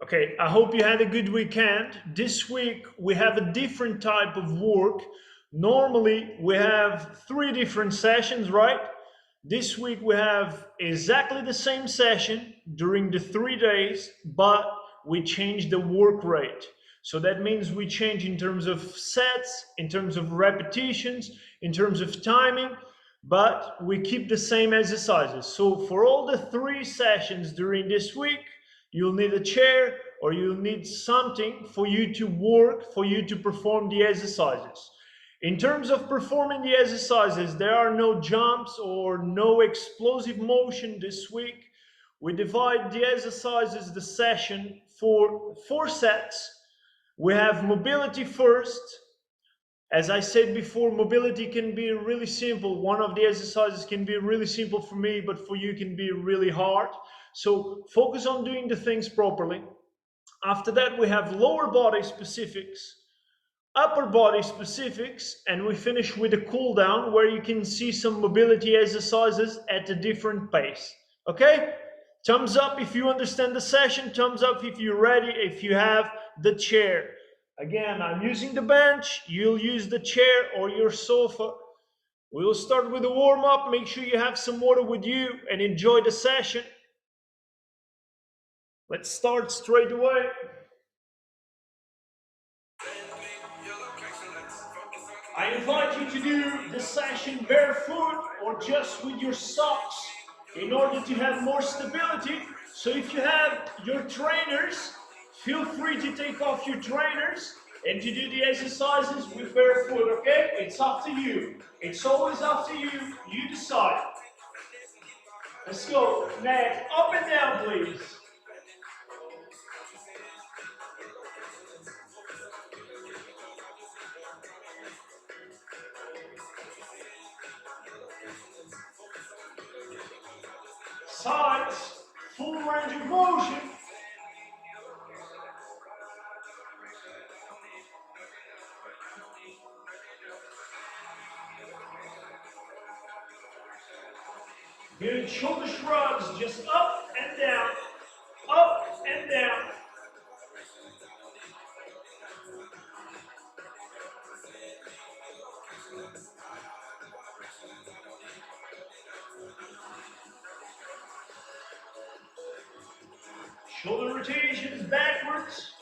Okay, I hope you had a good weekend. This week we have a different type of work. Normally we have three different sessions, right? This week we have exactly the same session during the 3 days, but we change the work rate. So that means we change in terms of sets, in terms of repetitions, in terms of timing, but we keep the same exercises. So for all the three sessions during this week, you'll need a chair or you'll need something for you to work, for you to perform the exercises. In terms of performing the exercises, there are no jumps or no explosive motion this week. We divide the exercises, the session, for 4 sets. We have mobility first. As I said before, mobility can be really simple. One of the exercises can be really simple for me, but for you can be really hard. So focus on doing the things properly. After that, we have lower body specifics, upper body specifics, and we finish with a cool down where you can see some mobility exercises at a different pace. Okay? Thumbs up if you understand the session, thumbs up if you're ready, if you have the chair. Again, I'm using the bench, you'll use the chair or your sofa. We'll start with a warm up. Make sure you have some water with you and enjoy the session. Let's start straight away. I invite you to do the session barefoot or just with your socks in order to have more stability. So if you have your trainers, feel free to take off your trainers and to do the exercises with barefoot, okay? It's up to you. It's always up to you. You decide. Let's go. Next, up and down, please. Sides, full range of motion. Good shoulder shrugs, just up and down, up and down. Shoulder rotations backwards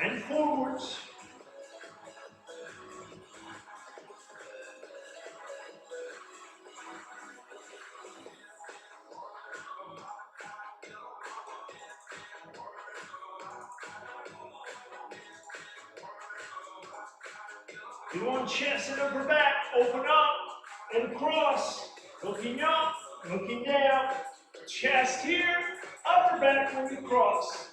and forwards. You want chest and upper back, open up and cross. Looking up, looking down. Chest here, upper back when you cross.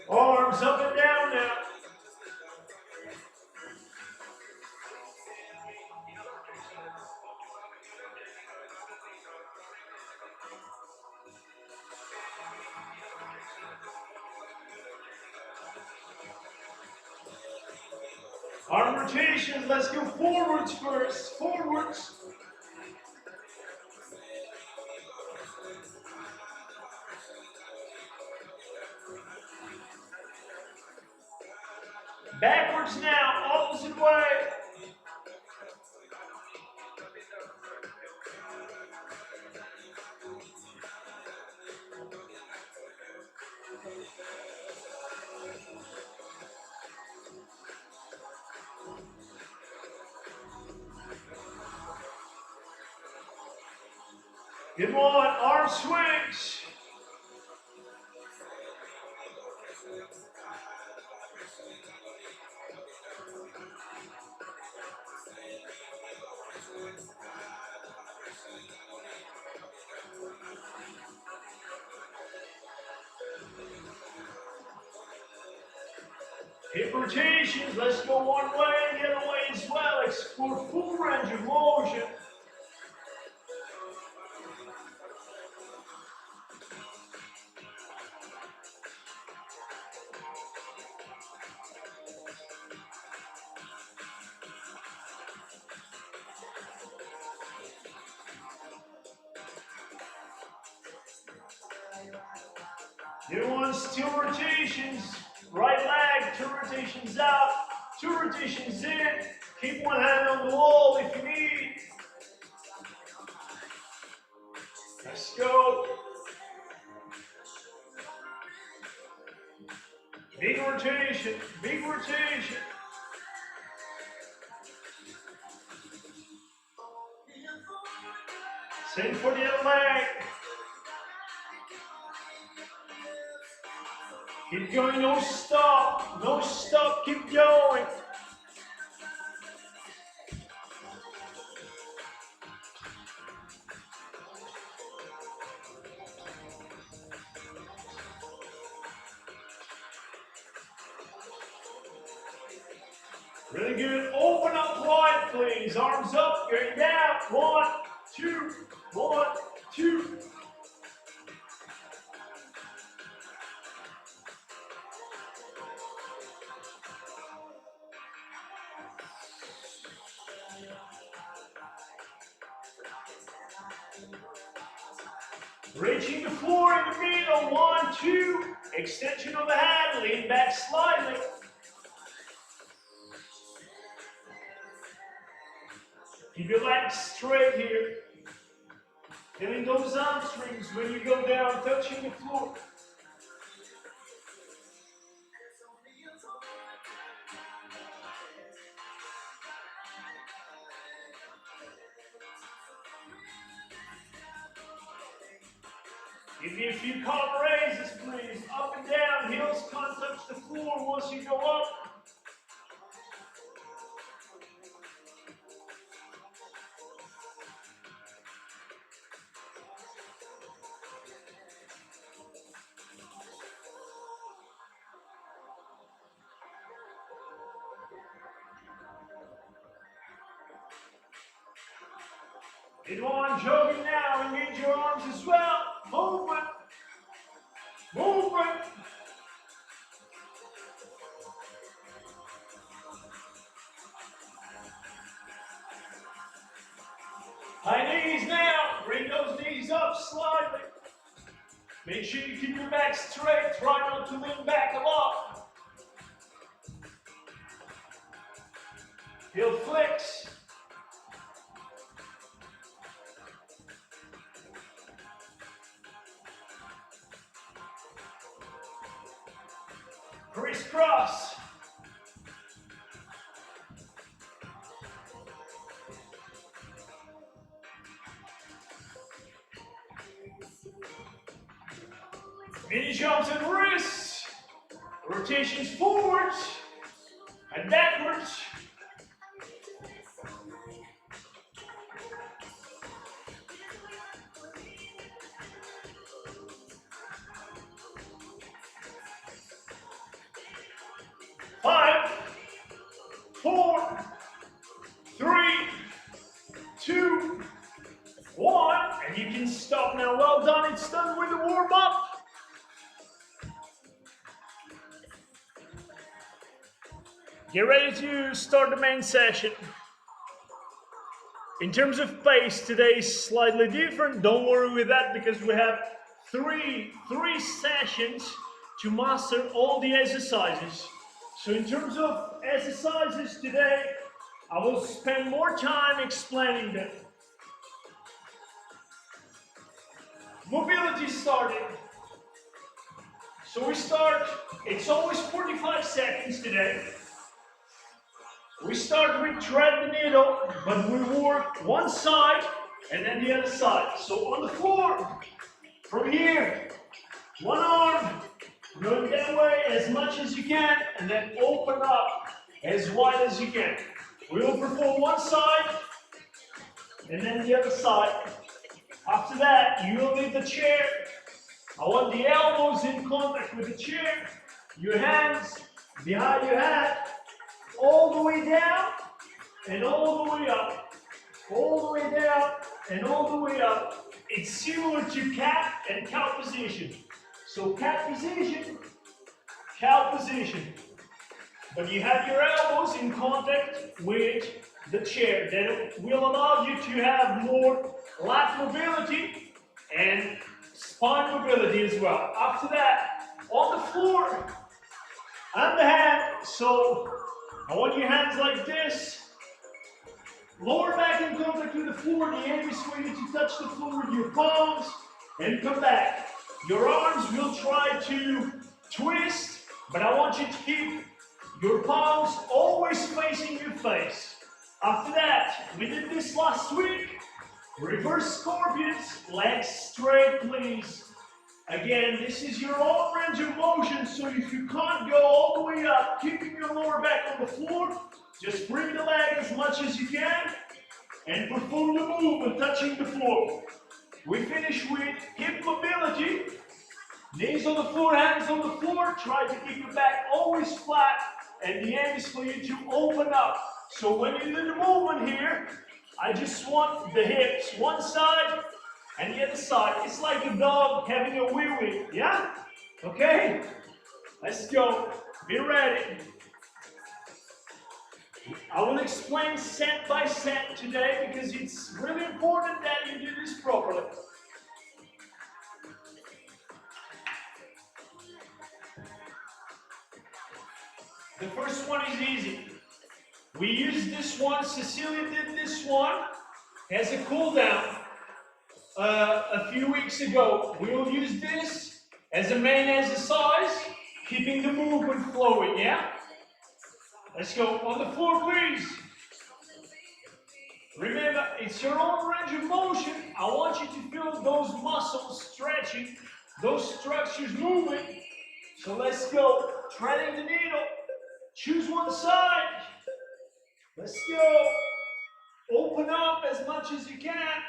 Arms up and down now. Arm rotations, let's go forwards first, forwards. Backwards now, opposite way. Good one, arm swings. Hip rotations, let's go one way and the other way as well. Explore full range of motion. Good ones, 2 rotations. Right leg, 2 rotations out, 2 rotations in. Keep one hand on the wall if you need. Let's go. Big rotation, big rotation. Same for the other leg. Keep going, no stop, keep going. Really good, open up wide please, arms up, going down, 1, 2, 1, 2. Reaching the floor in the middle, 1, 2. Extension of the hand, lean back slightly. Keep your legs straight here. Feeling those hamstrings when you go down, touching the floor. Give me a few calf raises, please. Up and down, heels can't touch the floor once you go up. Good one, jogging now, engage your arms as well. Movement, movement. High knees now, bring those knees up slightly. Make sure you keep your back straight, try not to lean back a lot. Heel flex. Crisscross. Mini jumps and wrists. Rotations forwards and backwards. Five, 4, 3, 2, 1, and you can stop now. Well done, it's done with the warm-up. Get ready to start the main session. In terms of pace, today is slightly different. Don't worry with that because we have three sessions to master all the exercises. So in terms of exercises today, I will spend more time explaining them. Mobility starting. So we start, it's always 45 seconds today. We start with tread the needle, but we work one side and then the other side. So on the floor, from here, one arm, going that way as much as you can, and then open up as wide as you can. We will perform one side, and then the other side. After that, you will leave the chair. I want the elbows in contact with the chair, your hands behind your head, all the way down, and all the way up. All the way down, and all the way up. It's similar to cat and cow position. So cat position, cow position. But you have your elbows in contact with the chair. That will allow you to have more lat mobility and spine mobility as well. After that, on the floor and the hand. So I want your hands like this. Lower back in contact with the floor. The aim is for you to touch the floor with your palms and come back. Your arms will try to twist, but I want you to keep your palms always facing your face. After that, we did this last week. Reverse scorpions, legs straight, please. Again, this is your own range of motion, so if you can't go all the way up, keeping your lower back on the floor, just bring the leg as much as you can and perform the movement touching the floor. We finish with hip mobility. Knees on the floor, hands on the floor. Try to keep your back always flat, and the aim is for you to open up. So when you do the movement here, I just want the hips one side and the other side. It's like a dog having a wee-wee, yeah? Okay? Let's go. Be ready. I will explain set by set today because it's really important that you do this properly. The first one is easy. We used this one, Cecilia did this one as a cool down a few weeks ago. We will use this as a main exercise, keeping the movement flowing, yeah? Let's go. On the floor, please. Remember, it's your own range of motion. I want you to feel those muscles stretching, those structures moving. So let's go. Threading the needle. Choose one side. Let's go. Open up as much as you can.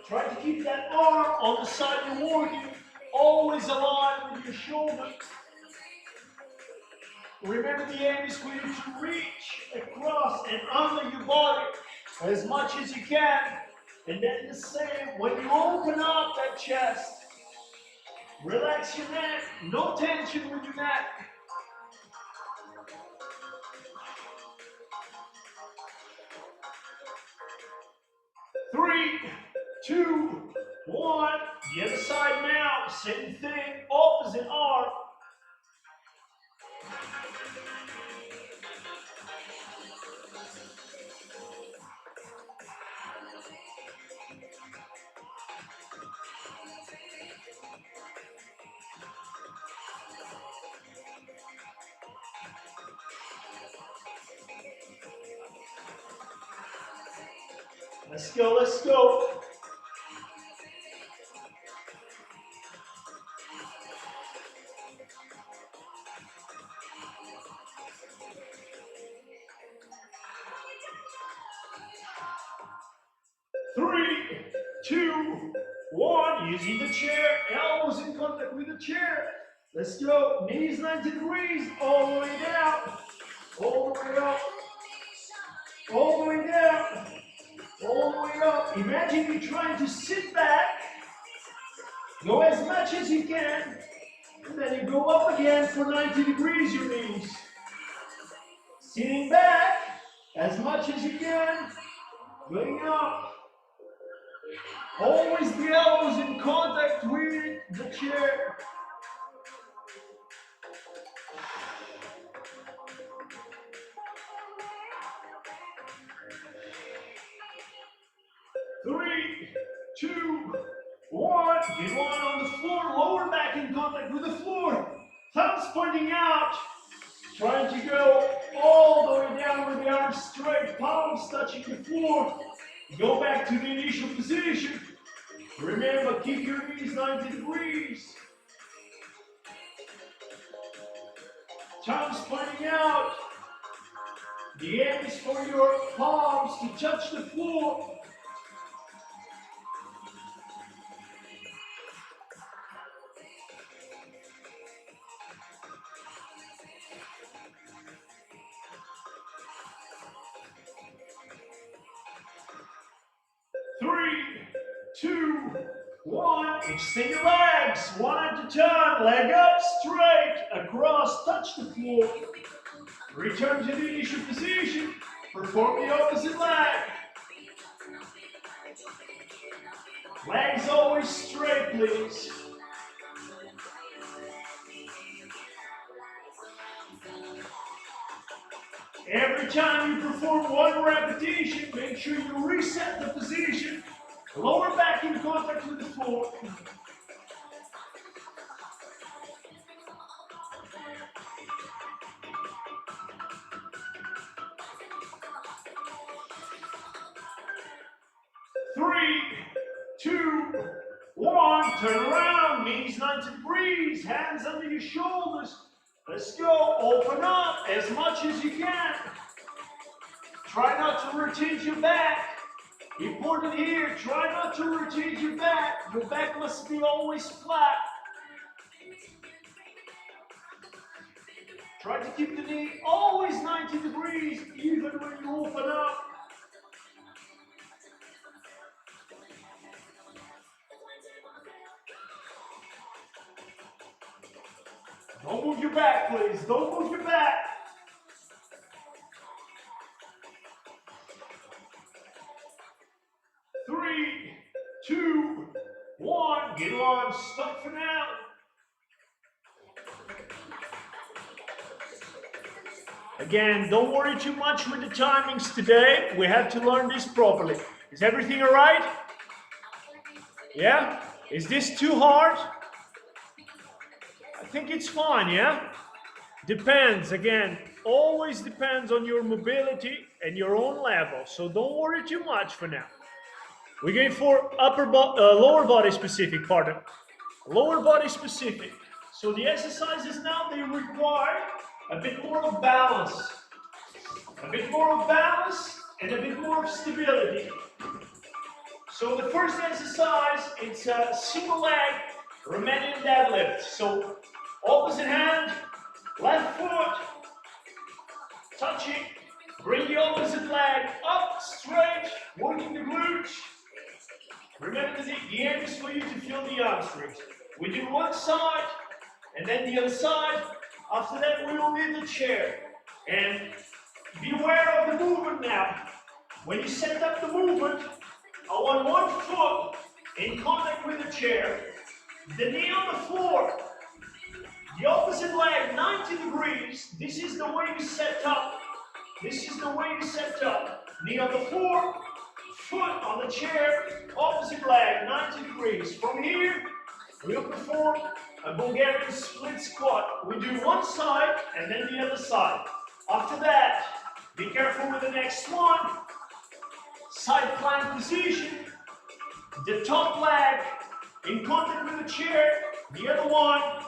Try to keep that arm on the side you're working, always aligned with your shoulder. Remember, the aim is for you to reach across and under your body as much as you can. And then the same, when you open up that chest, relax your neck, no tension with your neck. Three, two, one. The other side now. Same thing, opposite arm. Let's go, let's go. Three, two, one. Using the chair, elbows in contact with the chair. Let's go. Knees 90 degrees, all the way down, all the way up, all the way down, all the way up. Imagine you're trying to sit back, go as much as you can, and then you go up again for 90 degrees, your knees. Sitting back as much as you can, going up. Always the elbows in contact with the chair. Three, two, one. Get one on the floor, lower back in contact with the floor. Thumbs pointing out. Trying to go all the way down with the arms straight, palms touching the floor. Go back to the initial position. Remember, keep your knees 90 degrees. Thumbs pointing out. The aim is for your palms to touch the floor. Three, two, one. Extend your legs, one at a time. Leg up, straight, across, touch the floor. Return to the initial position. Perform the opposite leg. Legs always straight, please. Every time you perform one repetition, make sure you reset the position. Lower back in contact with the floor. Three, two, one. Turn around, knees 90 degrees, hands under your shoulders. Let's go. Open up as much as you can. Try not to rotate your back. Important here, try not to rotate your back. Your back must be always flat. Try to keep the knee always 90 degrees, even when you open up. Don't move your back, please. Don't move your back. Three, two, one. Get on. Stop for now. Again, don't worry too much with the timings today. We have to learn this properly. Is everything all right? Yeah? Is this too hard? I think it's fine, yeah? Depends, again, always depends on your mobility and your own level. So don't worry too much for now. We're going for lower body specific, pardon. Lower body specific. So the exercises now, they require a bit more of balance. A bit more of balance and a bit more of stability. So the first exercise, it's a single leg Romanian deadlift. So opposite hand, left foot, touching, bring the opposite leg up, straight, working the glutes. Remember the aim is for you to feel the hamstrings. We do one side, and then the other side. After that, we will need the chair. And be aware of the movement now. When you set up the movement, I want one foot in contact with the chair, the knee on the floor, the opposite leg 90 degrees. This is the way you set up. This is the way you set up. Knee on the floor, foot on the chair, opposite leg 90 degrees. From here, we'll perform a Bulgarian split squat. We do one side and then the other side. After that, be careful with the next one. Side plank position. The top leg in contact with the chair. The other one,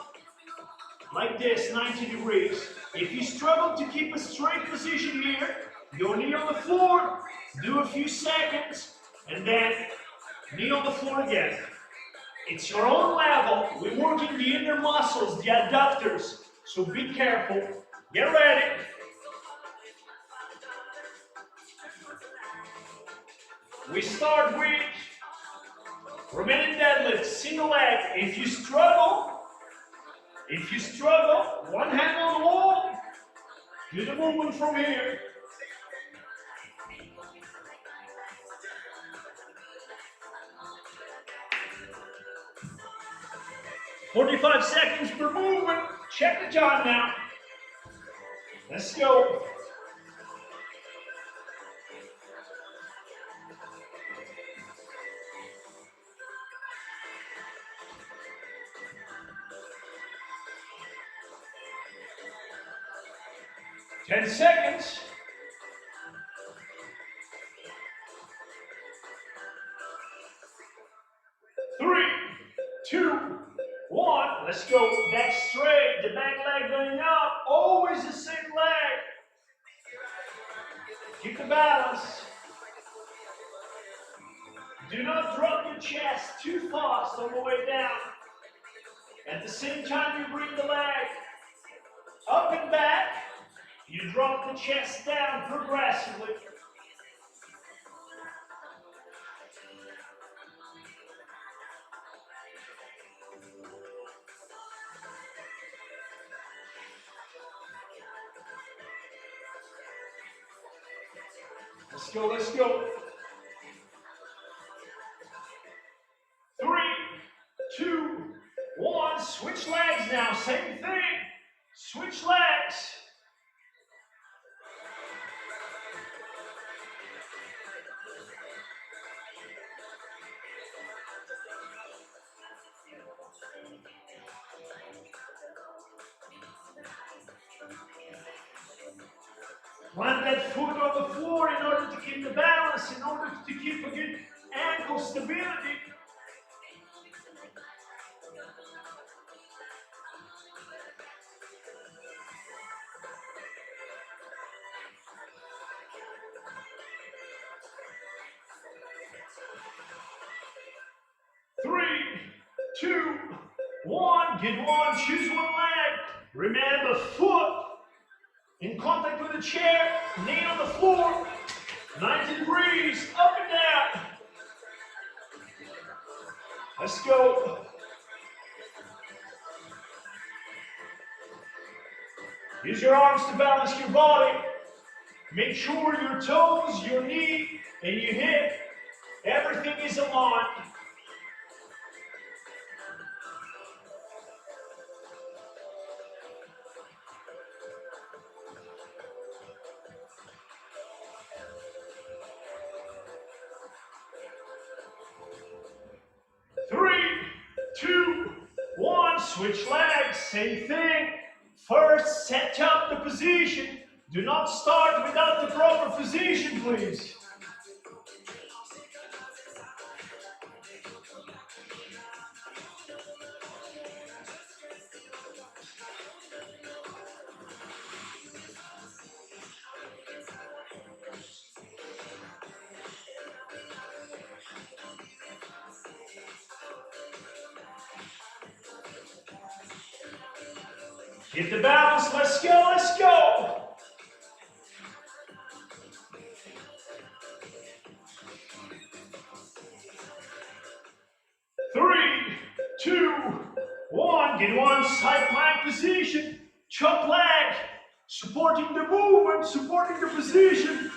like this, 90 degrees. If you struggle to keep a straight position here, your knee on the floor, do a few seconds, and then knee on the floor again. It's your own level. We're working the inner muscles, the adductors. So be careful. Get ready. We start with Romanian deadlift, single leg. If you struggle, one hand on the wall, do the movement from here. "45 seconds per movement." Check the time now. Let's go. "10 seconds. Three, two, one. Let's go. Back straight. The back leg going up. Always the same leg. Keep the balance. Do not drop your chest too fast on the way down. At the same time you bring the leg up and back, you drop the chest down progressively. Let's go, let's go. 3, 2, 1. Switch legs now. Same thing. Switch legs. Plant that foot on the floor in order to keep the balance, in order to keep a good ankle stability. Three, 2, 1. Get one. Choose one leg. Remember, foot in contact with the chair, knee on the floor. 90 degrees, up and down. Let's go. Use your arms to balance your body. Make sure your toes, your knee, and your hip, everything is aligned. Three, 2, 1. Switch legs. Same thing. First, set up the position. Do not start without the proper position, please. Get the balance. Let's go, let's go. Three, 2, 1. Get one. Side plank position. Chop leg. Supporting the movement, supporting the position.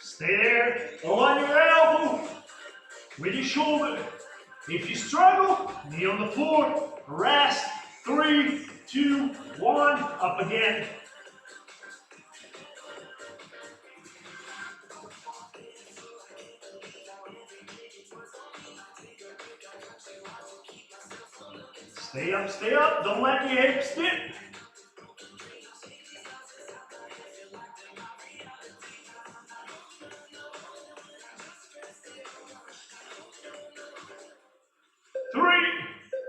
Stay there. Align your elbow with your shoulder. If you struggle, knee on the floor. Rest. 3, 2, 1. Up again. Stay up. Don't let your hips dip. Three,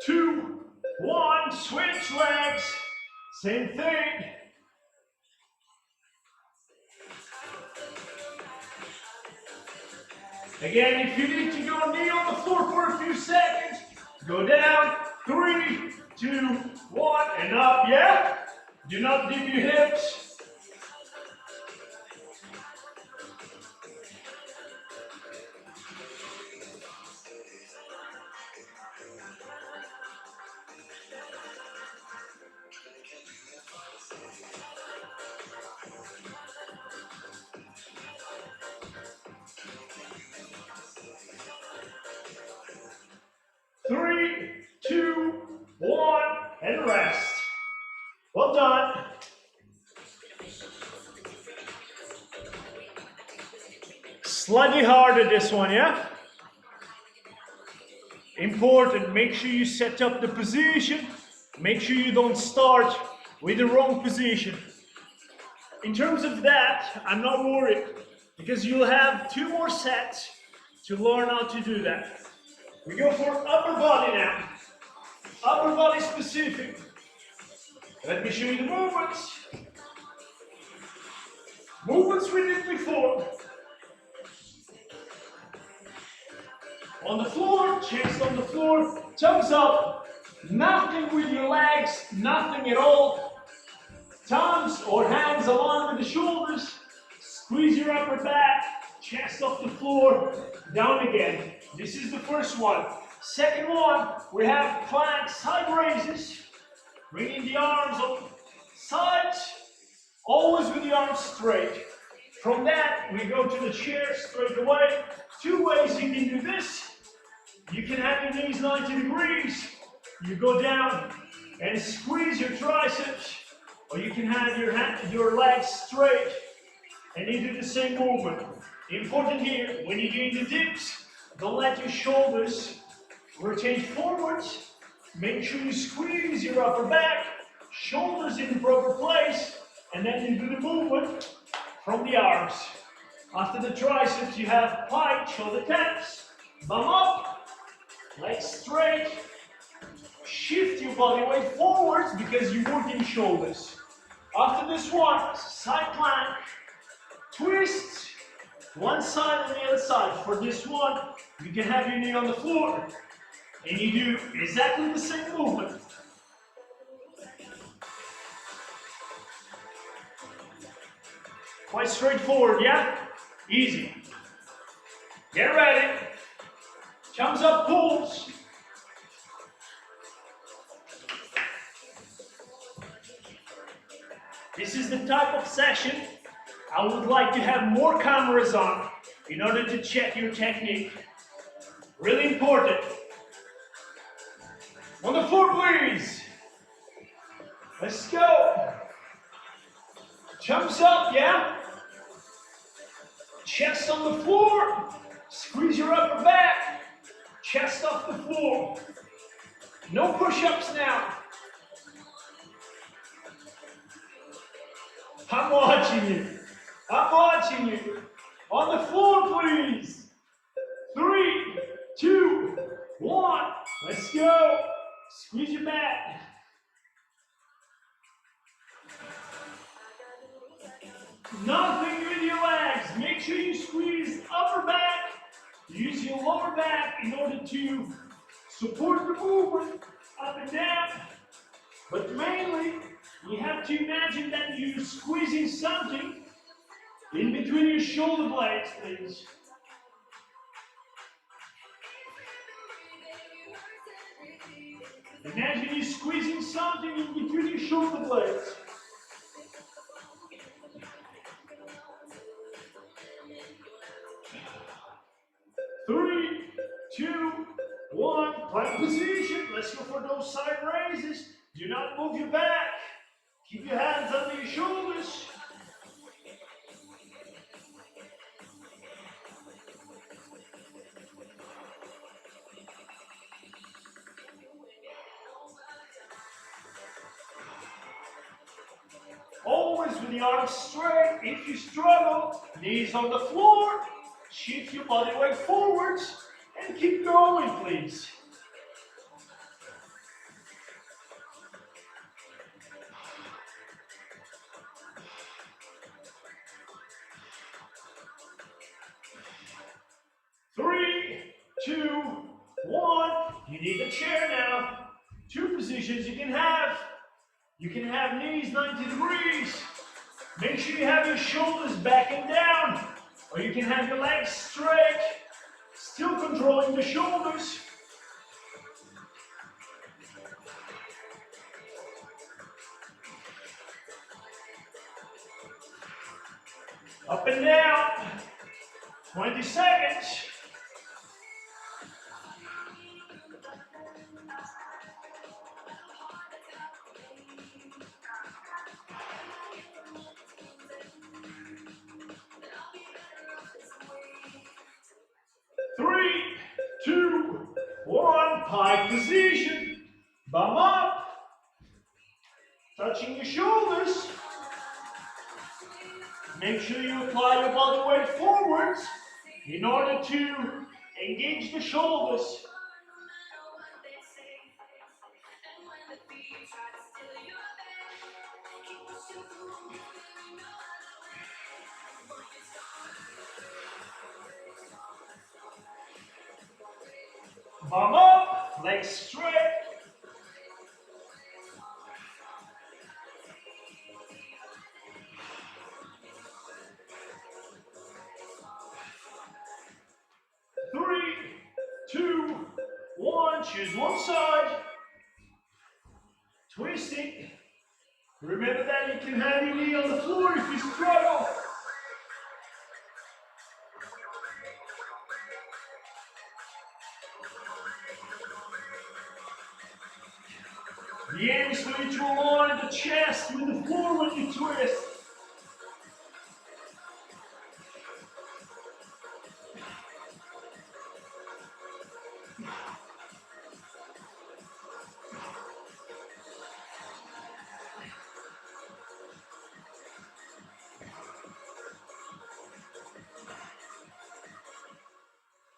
2, 1. Switch legs. Same thing. Again, if you need to go knee on the floor for a few seconds, go down. 3, 2, 1, and up. Yeah? Do not dip your hips. Three, 2, 1, and rest. Well done. Slightly harder this one, yeah? Important, make sure you set up the position. Make sure you don't start with the wrong position. In terms of that, I'm not worried because you'll have 2 more sets to learn how to do that. We go for upper body now. Upper body specific. Let me show you the movements. Movements we did before. On the floor, chest on the floor, thumbs up. Nothing with your legs, nothing at all. Thumbs or hands aligned with the shoulders. Squeeze your upper back, chest off the floor, down again. This is the first one. Second one, we have plank side raises. Bringing the arms on sides, always with the arms straight. From that, we go to the chair straight away. Two ways you can do this. You can have your knees 90 degrees. You go down and squeeze your triceps, or you can have your legs straight and you do the same movement. Important here, when you're doing the dips, don't let your shoulders rotate forwards. Make sure you squeeze your upper back, shoulders in the proper place, and then you do the movement from the arms. After the triceps, you have pike, shoulder taps, bum up, legs straight. Shift your body weight forwards because you're working shoulders. After this one, side plank, twist, one side and the other side. For this one, you can have your knee on the floor and you do exactly the same movement. Quite straightforward, yeah? Easy. Get ready. Thumbs up, pulls. This is the type of session I would like to have more cameras on in order to check your technique. Really important. On the floor, please. Let's go. Thumbs up, yeah? Chest on the floor. Squeeze your upper back. Chest off the floor. No push-ups now. I'm watching you. I'm watching you. On the floor, please. 3, 2, 1. Let's go. Squeeze your back. Nothing with your legs. Make sure you squeeze upper back. Use your lower back in order to support the movement up and down. But mainly, you have to imagine that you're squeezing something in between your shoulder blades, please. Imagine you're squeezing something in between your shoulder blades. Three, two, one. Plank position. Let's go for those side raises. Do not move your back. Keep your hands under your shoulders. Always with the arms straight. If you struggle, knees on the floor. Shift your body weight forwards and keep going, please. Three, two, one. You need a chair now. Two positions you can have. You can have knees 90 degrees. Make sure you have your shoulders back and down. Or you can have your legs straight, still controlling the shoulders. Up and down. 20 seconds. Three, two, one. Pike position. Bum up. Touching your shoulders. Make sure you apply your body weight forwards in order to engage the shoulders. Bum up, legs straight. Three, two, one. Choose one side. Twist it. Remember that you can have your knee on the floor if you struggle. The aim is for you to align the chest with the floor when you twist.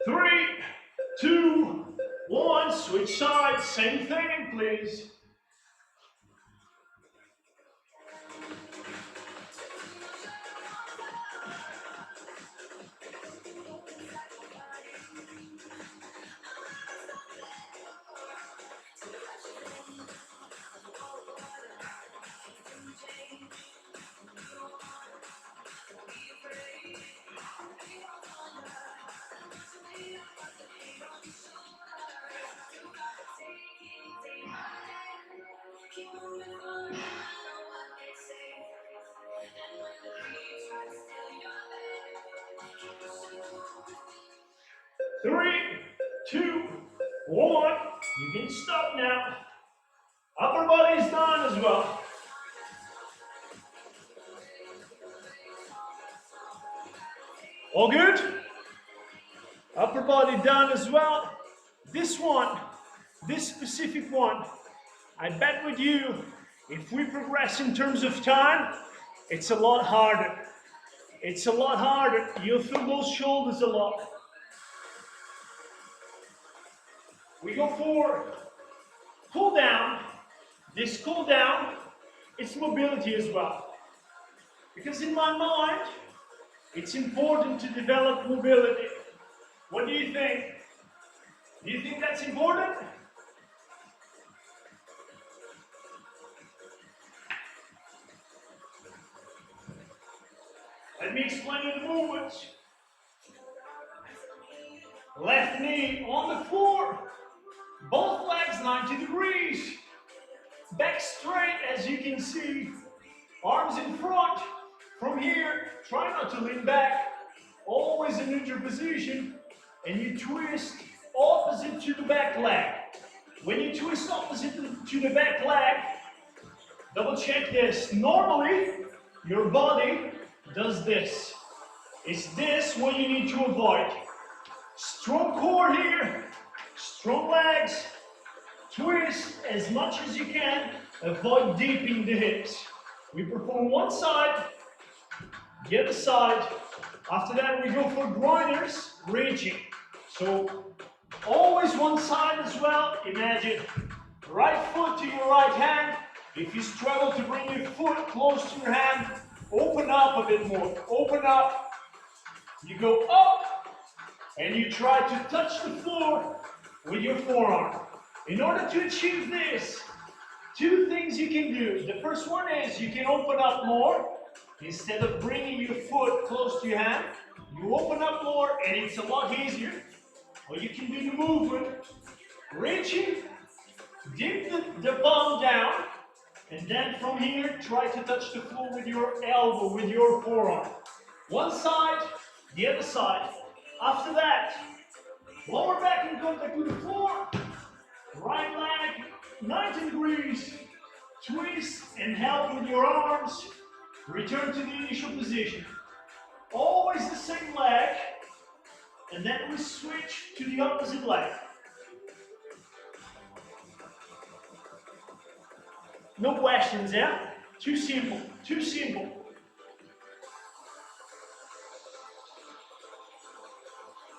Three, two, one, switch sides, same thing, please. Three, two, one. You can stop now. Upper body's done as well. All good? Upper body done as well. This one, this specific one, I bet with you, if we progress in terms of time, it's a lot harder. It's a lot harder. You'll feel those shoulders a lot. We go for cool down. This cool down, it's mobility as well. Because in my mind, it's important to develop mobility. What do you think? Do you think that's important? Let me explain you the movements. Left knee on the floor. Both legs 90 degrees. Back straight, as you can see. Arms in front. From here, try not to lean back. Always in neutral position. And you twist opposite to the back leg. When you twist opposite to the back leg, double check this. Normally, your body does this. It's this what you need to avoid. Strong core here, strong legs, twist as much as you can, avoid deeping the hips. We perform one side, the other side. After that we go for groiners, reaching. So always one side as well. Imagine right foot to your right hand. If you struggle to bring your foot close to your hand, open up a bit more, open up. You go up and you try to touch the floor with your forearm. In order to achieve this, two things you can do. The first one is you can open up more. Instead of bringing your foot close to your hand, you open up more and it's a lot easier. Or you can do the movement, reaching, dip the palm down, and then from here, try to touch the floor with your elbow, with your forearm. One side, the other side. After that, lower back in contact with the floor. Right leg, 90 degrees. Twist and help with your arms. Return to the initial position. Always the same leg. And then we switch to the opposite leg. No questions, yeah? Too simple, too simple.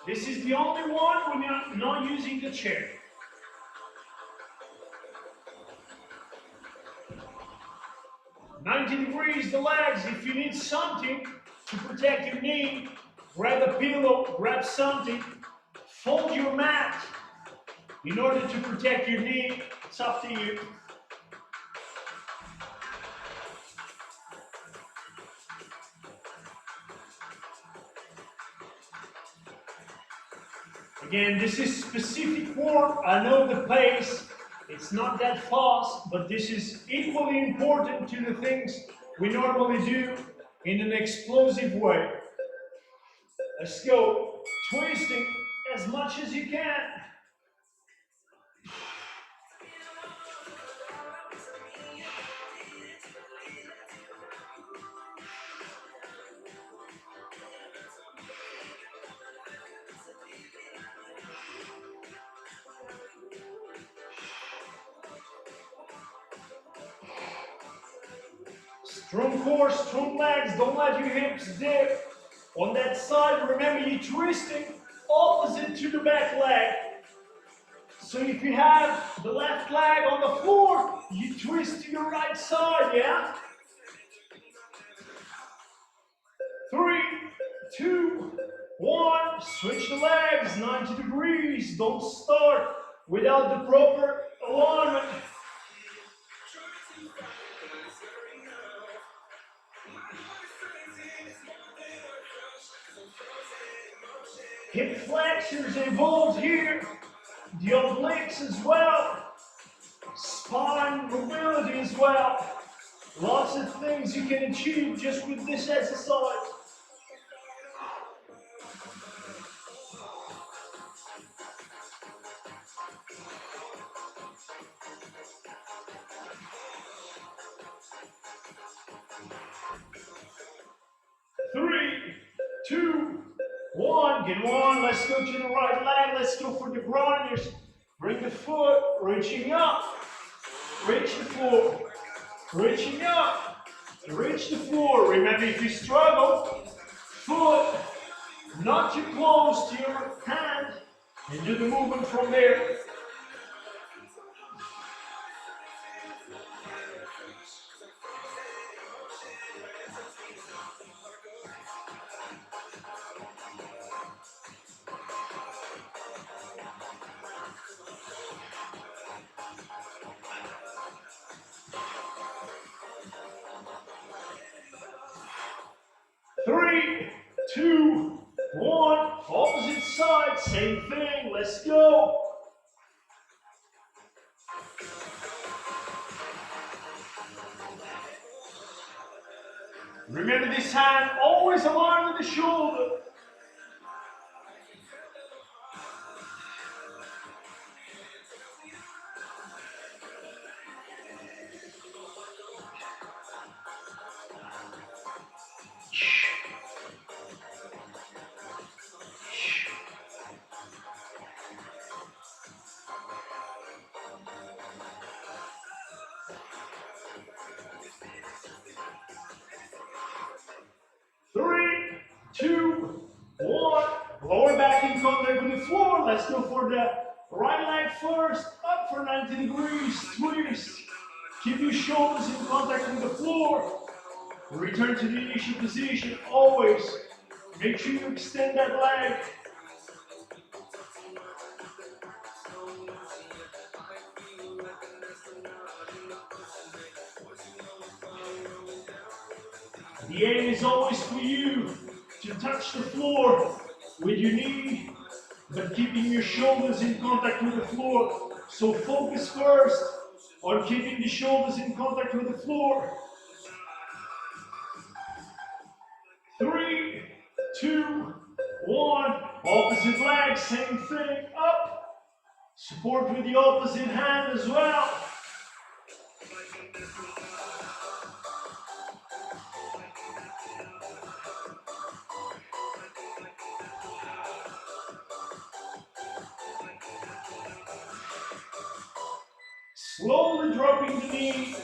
This is the only one when you're not using the chair. "90 degrees, the legs. If you need something to protect your knee, grab a pillow, grab something, fold your mat in order to protect your knee. It's up to you. Again, this is specific work. I know the pace, it's not that fast, but this is equally important to the things we normally do in an explosive way. Let's go, twisting as much as you can. Strong core, strong legs, don't let your hips dip. On that side, remember you're twisting opposite to the back leg. So if you have the left leg on the floor, you twist to your right side, yeah? 3, 2, 1, switch the legs, 90 degrees. Don't start without the proper alignment. Hip flexors involved here, the obliques as well, spine mobility as well. Lots of things you can achieve just with this exercise. Three, two, one. Get on. Let's go to the right leg. Let's go for the grinders. Bring the foot, reaching up. Reach the floor. Reaching up. Reach the floor. Remember, if you struggle, foot not too close to your hand, and do the movement from there. Three, two, one. Opposite side, same thing. Let's go. Remember this hand always aligned with the shoulder. Three, two, one. Lower back in contact with the floor. Let's go for the right leg first. Up for 90 degrees. Twist. Keep your shoulders in contact with the floor. Return to the initial position. Always. Make sure you extend that leg. The aim is always for you to touch the floor with your knee, but keeping your shoulders in contact with the floor. So focus first on keeping the shoulders in contact with the floor. 3, 2, 1. Opposite leg, same thing. Up. Support with the opposite hand as well. Slowly dropping the knee.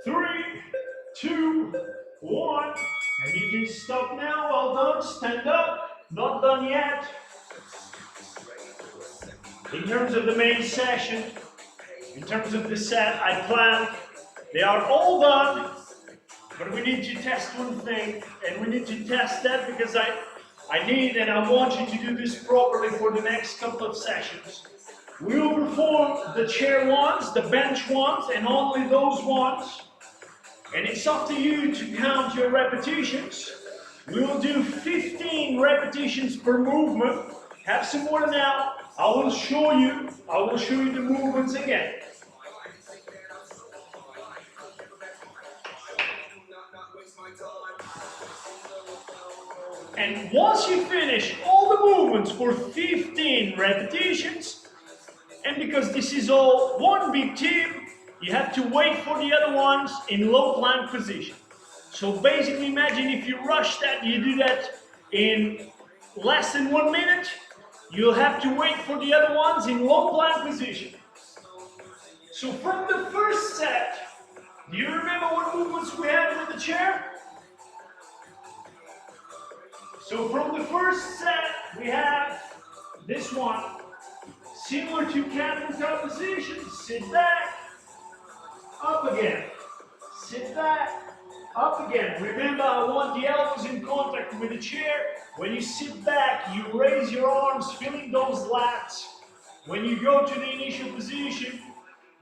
Three, two, one. And you can stop now. Well done. Stand up. Not done yet. In terms of the main session, in terms of the set I planned, they are all done, but we need to test one thing, and we need to test that because I need and I want you to do this properly for the next couple of sessions. We will perform the chair ones, the bench ones, and only those ones. And it's up to you to count your repetitions. We will do 15 repetitions per movement. Have some more now. I will show you the movements again. And once you finish all the movements for 15 repetitions, And because this is all one big team, you have to wait for the other ones in low plank position. So basically imagine if you rush that, you do that in less than 1 minute, you'll have to wait for the other ones in low plank position. So from the first set, do you remember what movements we had with the chair? So from the first set, we have this one, similar to cat-cow position. Sit back, up again. Sit back, up again. Remember, I want the elbows in contact with the chair. When you sit back, you raise your arms, feeling those lats. When you go to the initial position,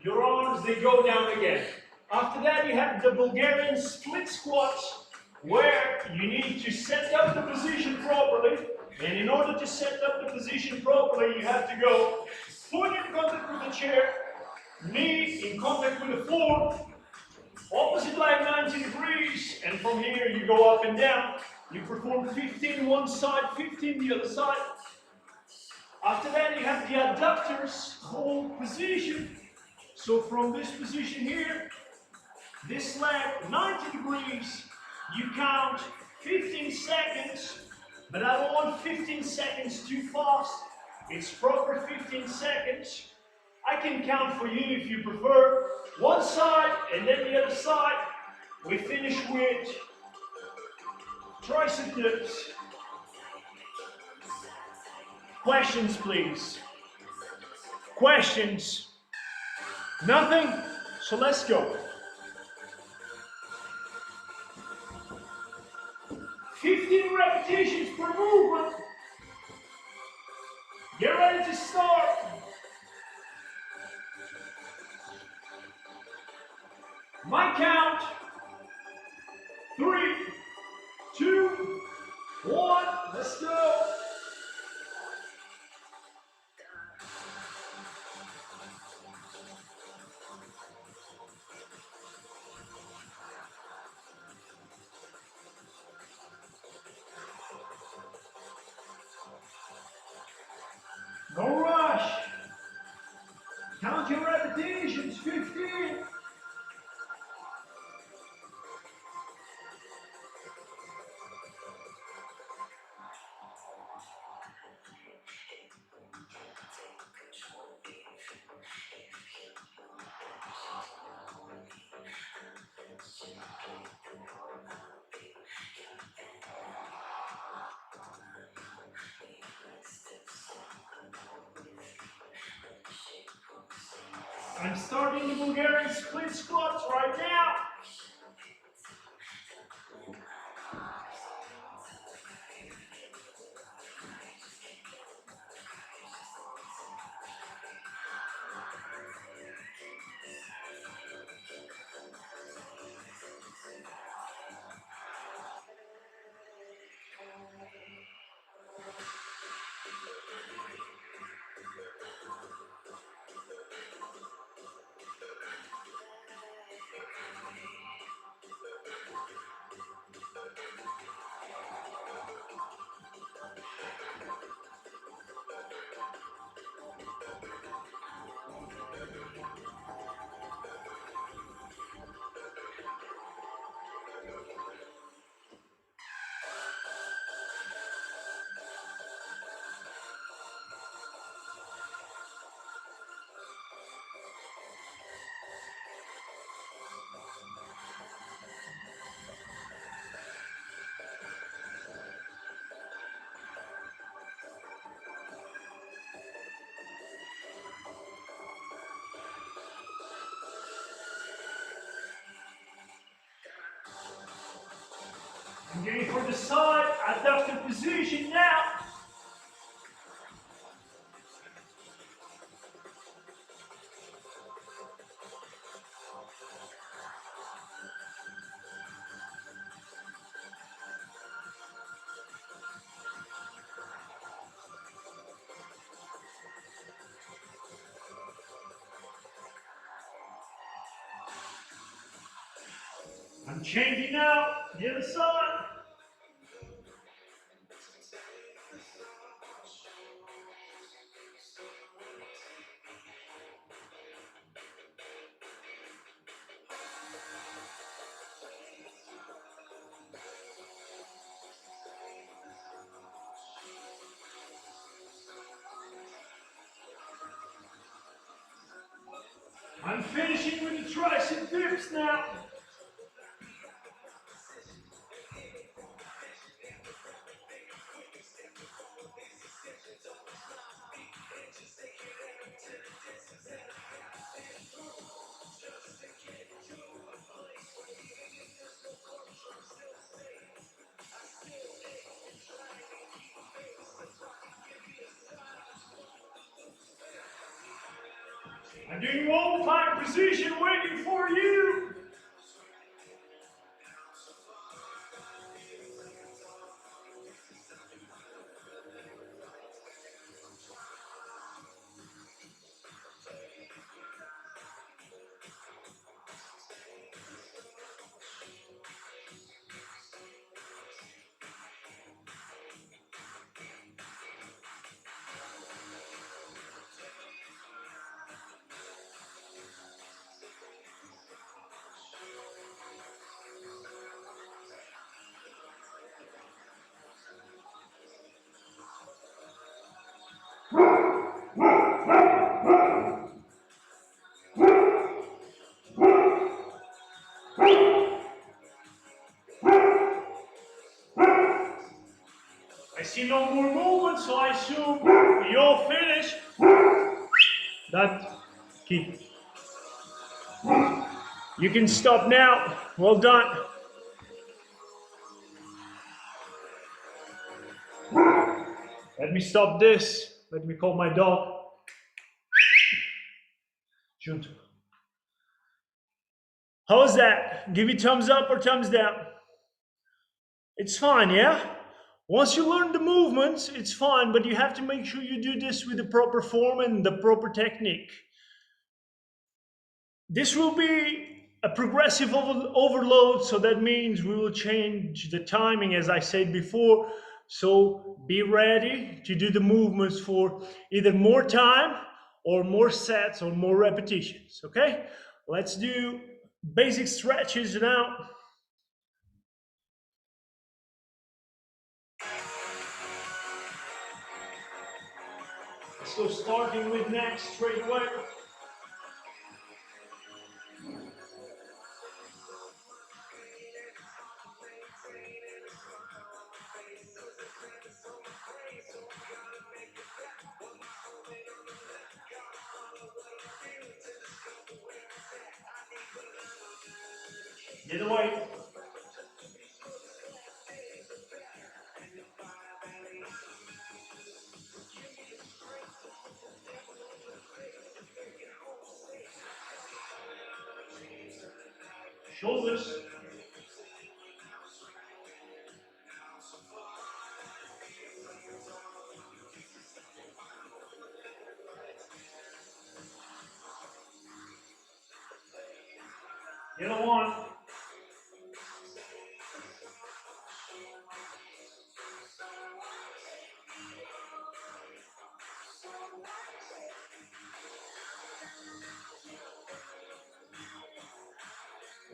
your arms, they go down again. After that, you have the Bulgarian split squats, where you need to set up the position properly. And in order to set up the position properly, you have to go foot in contact with the chair, knee in contact with the floor, opposite leg 90 degrees, and from here you go up and down. You perform 15 one side, 15 the other side. After that, you have the adductors hold position. So from this position here, this leg 90 degrees, you count 15 seconds, but I don't want 15 seconds too fast. It's proper 15 seconds. I can count for you if you prefer. One side and then the other side. We finish with tricep dips. Questions, please. Questions? Nothing? So let's go. 15 repetitions per movement. Get ready to start. My count. 3, 2, 1. Let's go. No rush. Count your repetitions. 15. I'm starting the Bulgarian split squats right now. I'm getting for the side, adductor position now. I'm changing now, the other side. I'm finishing with the tricep dips now. I'm doing old time position waiting for you. I see no more movement, so I assume you'll finish. That keep. You can stop now. Well done. Let me stop this. Let me call my dog. Junto. How's that? Give me thumbs up or thumbs down. It's fine, yeah? Once you learn the movements, it's fine, but you have to make sure you do this with the proper form and the proper technique. This will be a progressive overload, so that means we will change the timing, as I said before. So be ready to do the movements for either more time or more sets or more repetitions, okay? Let's do basic stretches now. Let's go starting with neck straight away. The other way. Shoulders. The other one.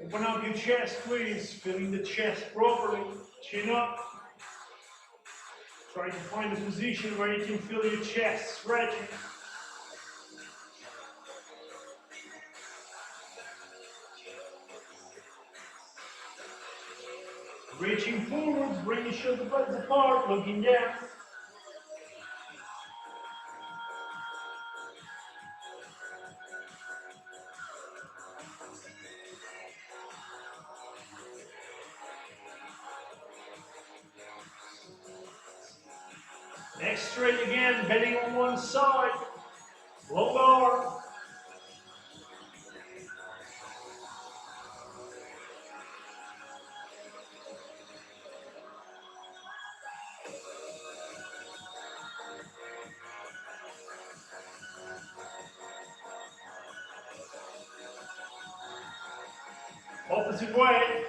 Open up your chest, please. Filling the chest properly. Chin up. Try to find a position where you can feel your chest stretching. Reaching forwards, bring your shoulder blades apart, looking down. Neck straight again, bending on one side. Long arm. Opposite way.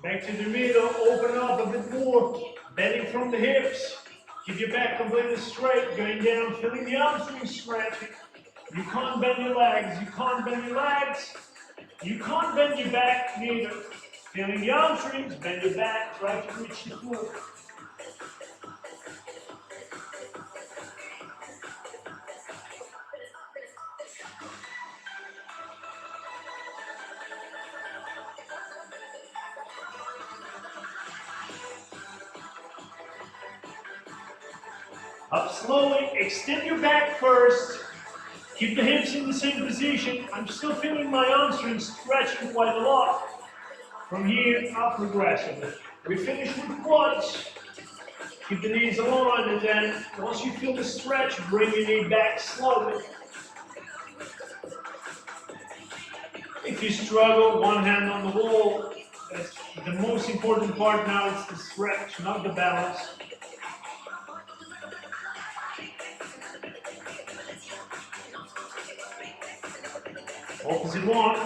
Back to the middle, open up a bit more, bending from the hips. Keep your back completely straight, going down, feeling the hamstring stretching. You can't bend your legs. You can't bend your legs. You can't bend your back neither. Feeling the hamstrings, bend your back, try to reach the floor. Up slowly, extend your back first. Keep the hips in the same position. I'm still feeling my hamstrings stretching quite a lot. From here, up progressively. We finish with quads. Keep the knees aligned, and then once you feel the stretch, bring your knee back slowly. If you struggle, one hand on the wall. That's the most important part now is the stretch, not the balance. Opposite one.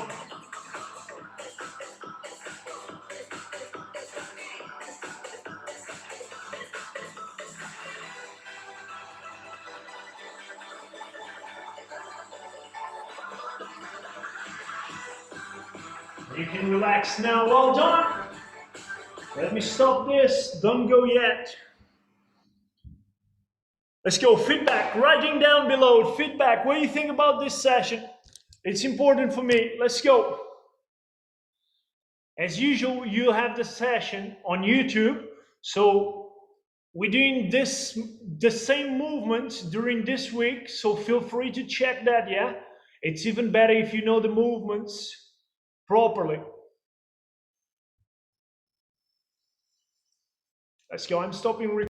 You can relax now. Well done. Let me stop this. Don't go yet. Let's go. Feedback. Writing down below. Feedback. What do you think about this session? It's important for me. Let's go. As usual, you have the session on YouTube. So we're doing the same movements during this week. So feel free to check that, yeah? It's even better if you know the movements properly. Let's go. I'm stopping recording.